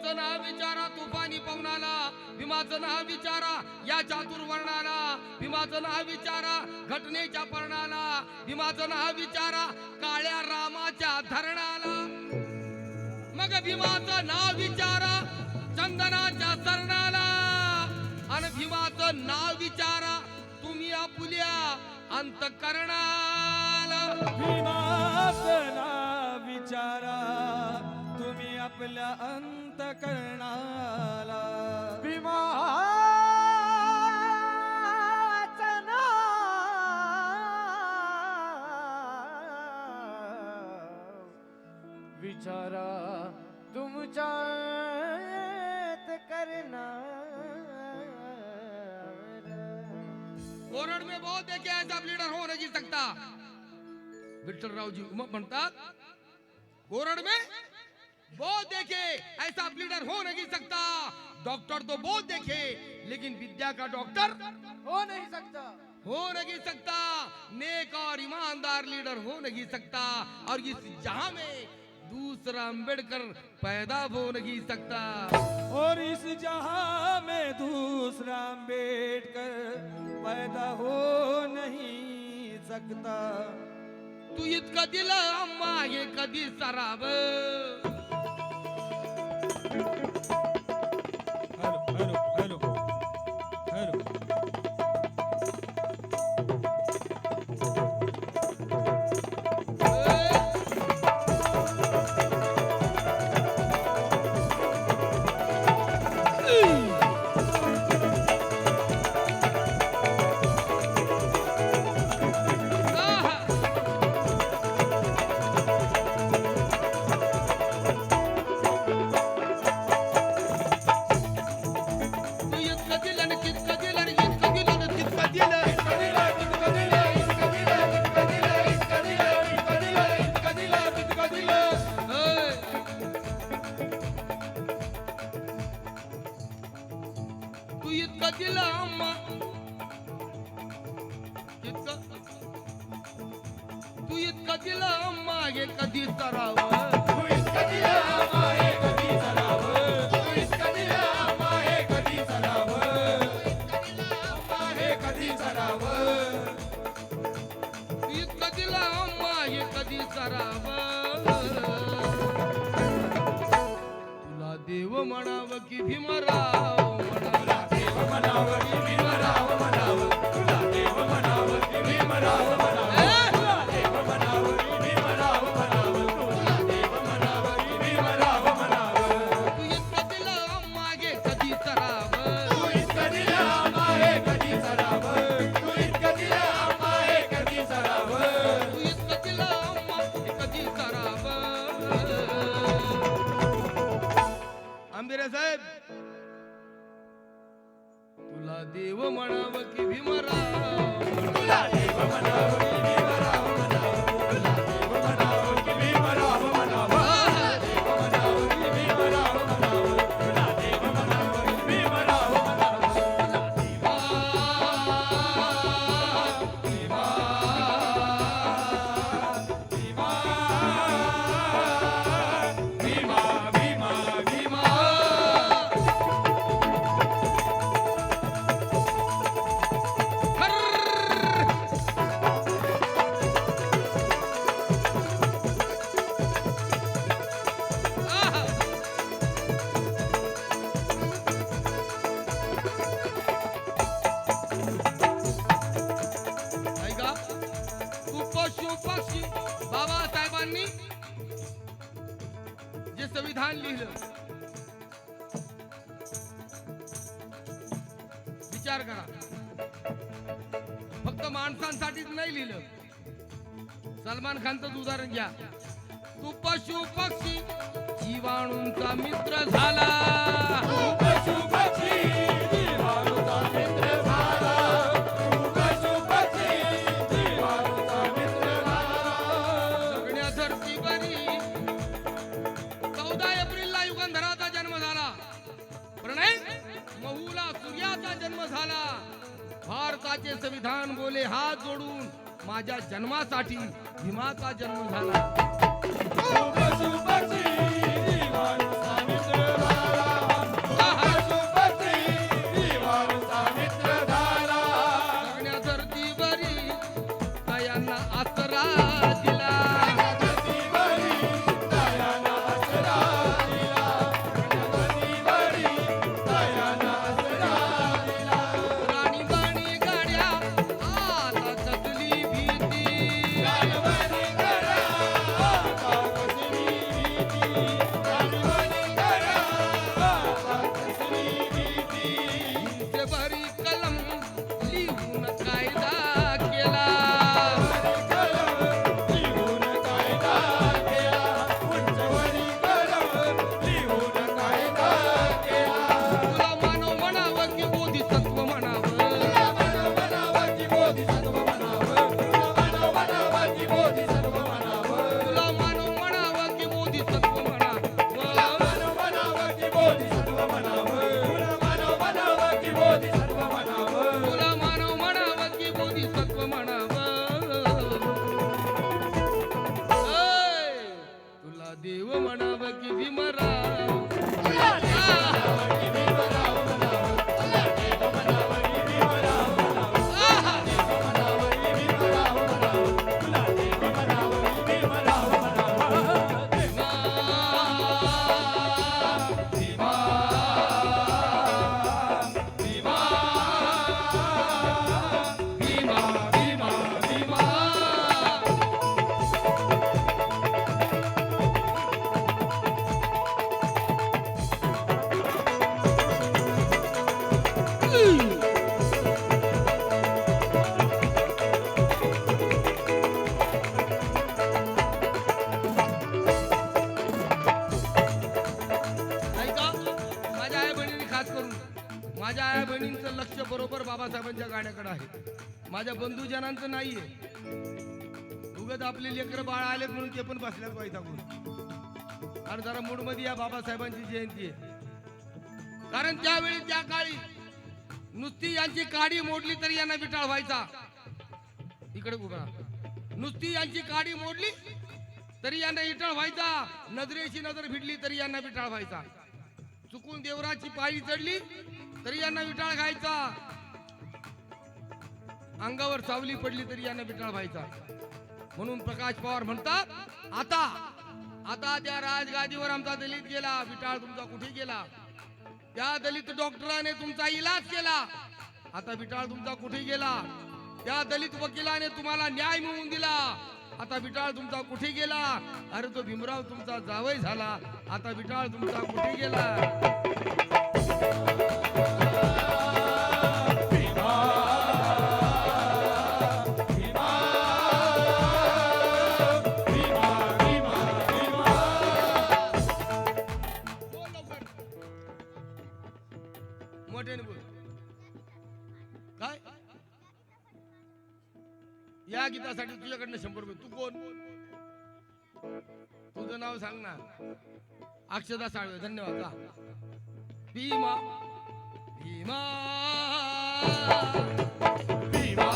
भीमाचं नाव विचारा तुफानी पवनाला, भीमाचं नाव विचारा या चातुर्वर्णाला, भीमाचं नाव विचारा घटनेच्या पर्णाला, भीमाचं नाव विचारा काळ्या रामाच्या धरणाला. मग भीमाचं नाव विचारा चंदनाच्या सरणाला, आणि भीमाचं नाव विचारा तुम्ही आपुल्या अंतकरणाला. भीमाचं नाव विचारा तुम्ही आपल्या अंतकरणाला. भीमाचं नाव विचारा तुमच्या अंतकरणाला. कोरड में बहुत देखे ऐसा लीडर हो नहीं सकता. विठ्ठलरावजी उमप म्हणतात कोरड में बहुत देखे ऐसा लीडर हो नहीं सकता. डॉक्टर तो बहुत देखे लेकिन विद्या का डॉक्टर हो नहीं सकता. हो नहीं सकता. नेक और ईमानदार लीडर हो नहीं सकता. और इस जहां में दूसरा अंबेडकर पैदा हो नहीं सकता. और इस जहां में दूसरा अंबेडकर पैदा हो नहीं सकता. तू इतकं दिलं अम्मा हे कधी सराव. Hello hello hello hello. तू इतकं दिलं अम्मा इतकं. तू इतकं दिलं अम्मा हे कधी करावं. तू इतकं दिलं अम्मा हे कधी करावं. तू इतकं दिलं अम्मा हे कधी करावं. अम्मा हे कधी करावं. तू इतकं दिलं अम्मा हे कधी करावं. तुला देव म्हणावं की भीमराव म्हणावं. देव म्हणावं की भीमराव म्हणावं. तुला देव म्हणावं की भीमराव म्हणावं. तुला देव म्हणावं की भीमराव म्हणावं. तुला देव म्हणावं की भीमराव म्हणावं. तू इतकं दिलं अम्मा हे कधी करावं. तू इतकं दिलं अम्मा हे कधी करावं. तू इतकं दिलं अम्मा हे कधी करावं. तू इतकं दिलं अम्मा हे कधी करावं. आंबेरे साहेब तुला देव म्हणावं की भीमराव. तुला देव म्हणावं की भीमराव म्हणावं. तुला देव म्हणावं की भीमराव म्हणावं. देव म्हणावं की भीमराव म्हणावं. तुला देव म्हणावं की भीमराव म्हणावं. भीमा भीमा भीमा भीमा भीमा. ऐका तू पशु पक्षी बाबासाहेबांनी जे संविधान लिहिलं विचार करा. फक्त माणसांसाठीच नाही लिहिलं. सलमान खानचं उदाहरण घ्या. तू पशु पक्षी जीवाणूंचा मित्र झाला. पशु पक्षी जीवाणूचा मित्र झाला. पशु पक्षी जीवाणूचा मित्र झाला. सगळ्या धर्तीवरी 14 एप्रिलला युगंधराचा जन्म झाला. प्रणय महूला सूर्याचा जन्म झाला. भारताचे संविधान बोले हात जोडून माझ्या जन्मासाठी भीमाचा जन्म झाला. पशु पक्षी जीवाणूचा मित्र झाला. तुला देव म्हणाव की भीमराव माझ्या आई बहिणींचं लक्ष बरोबर बाबासाहेबांच्या गाण्याकडे आहे, माझ्या बंधुजनांचं नाहीये. उगत आपले लेकर बाळ आलेत म्हणून ते पण बसल्यात वैतागून. आणि जरा मूड मध्ये या बाबासाहेबांची जयंती आहे. कारण त्यावेळी त्या काळी नुसती यांची काडी मोडली तरी यांना विटाळ व्हायचा. इकडे उभा, नुसती यांची काडी मोडली तरी यांना विटाळ व्हायचा. नजरेची नजर भिडली तरी यांना विटाळ व्हायचा. चुकून देवराची पाळी चढली तरी यांना विटाळ खायचा. अंगावर सावली पडली तरी यांना विटाळ व्हायचा. म्हणून प्रकाश पवार म्हणतात, आता आता त्या राजगादीवर आमचा दलित गेला, विटाळ तुमचा कुठे गेला? त्या दलित डॉक्टराने तुमचा इलाज केला, आता विटाळ तुमचा कुठे गेला? त्या दलित वकिलाने तुम्हाला न्याय मिळवून दिला, आता विटाळ तुमचा कुठे गेला? अरे तो भीमराव तुमचा जावई झाला, आता विटाळ तुमचा कुठे गेला? मोठ्याने बोल. काय या गीतासाठी तुझ्याकडनं 100 रुपये. तू कोण? तुझं नाव सांग ना. अक्षदा साळवे. धन्यवाद. का भीमा भीमा भीमा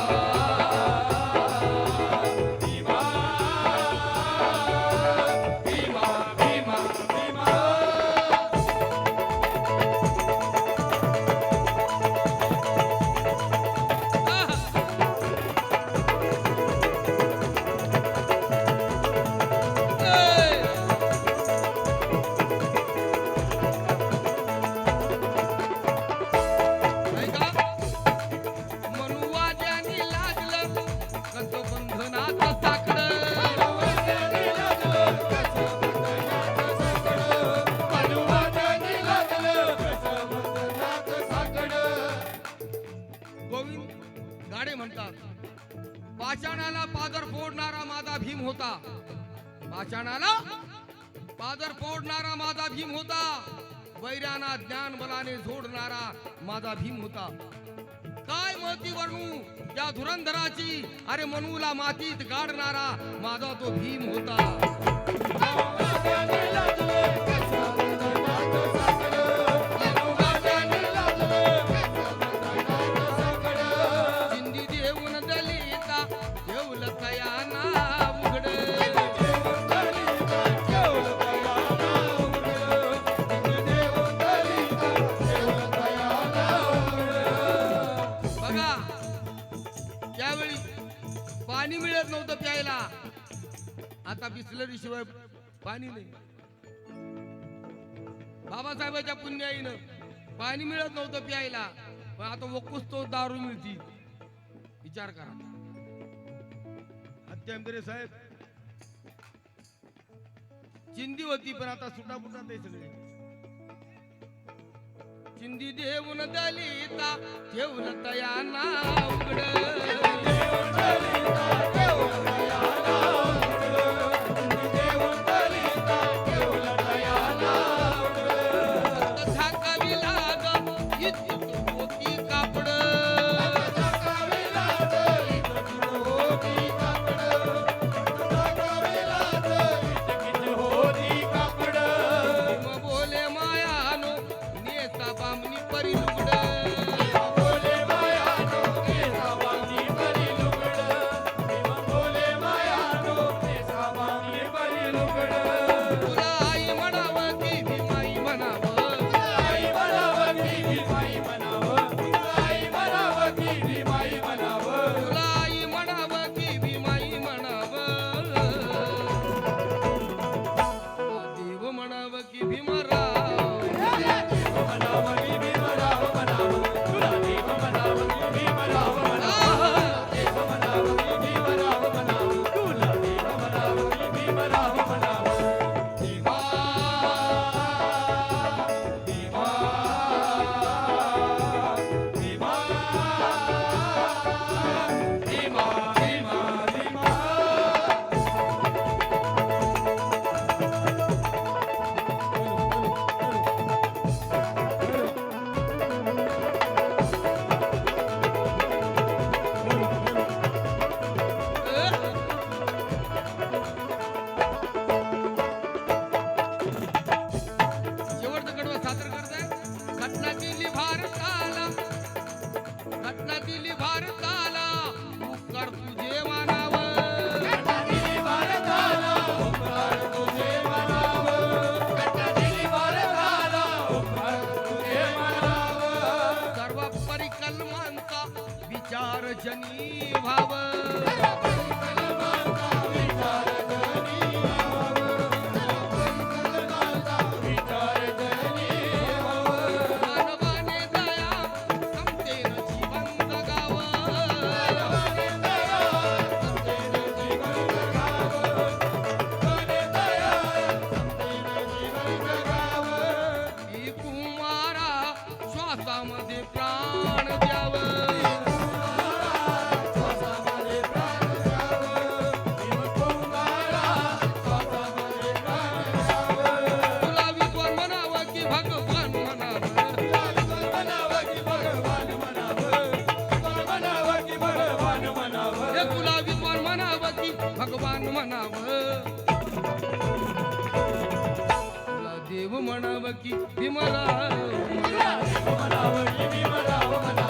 पाषाणाला पादर फोडणारा माझा भीम होता. पाषाणाला पादर फोडणारा माझा भीम होता. वैराना ज्ञान बलाने जोडणारा माझा भीम होता. काय महती वर्णू या धुरंधराची, अरे मनूला मातीत गाडणारा माझा तो भीम होता. पाणी मिळत नव्हतं प्यायला, आता बिसलरी शिवाय पाणी नाही. बाबासाहेबांच्या पुण्याईनं पाणी मिळत नव्हतं प्यायला, पण आता वकूस तो दारू मिळती. विचार करा. हत्यारे साहेब चिंदी होती पण आता सुटापुटात आहे सगळे. चिंदी देऊन दलिता ठेवलं तयाना उघड. देव म्हणाव की भीमराव तुला देव म्हणावं की भीमराव म्हणावं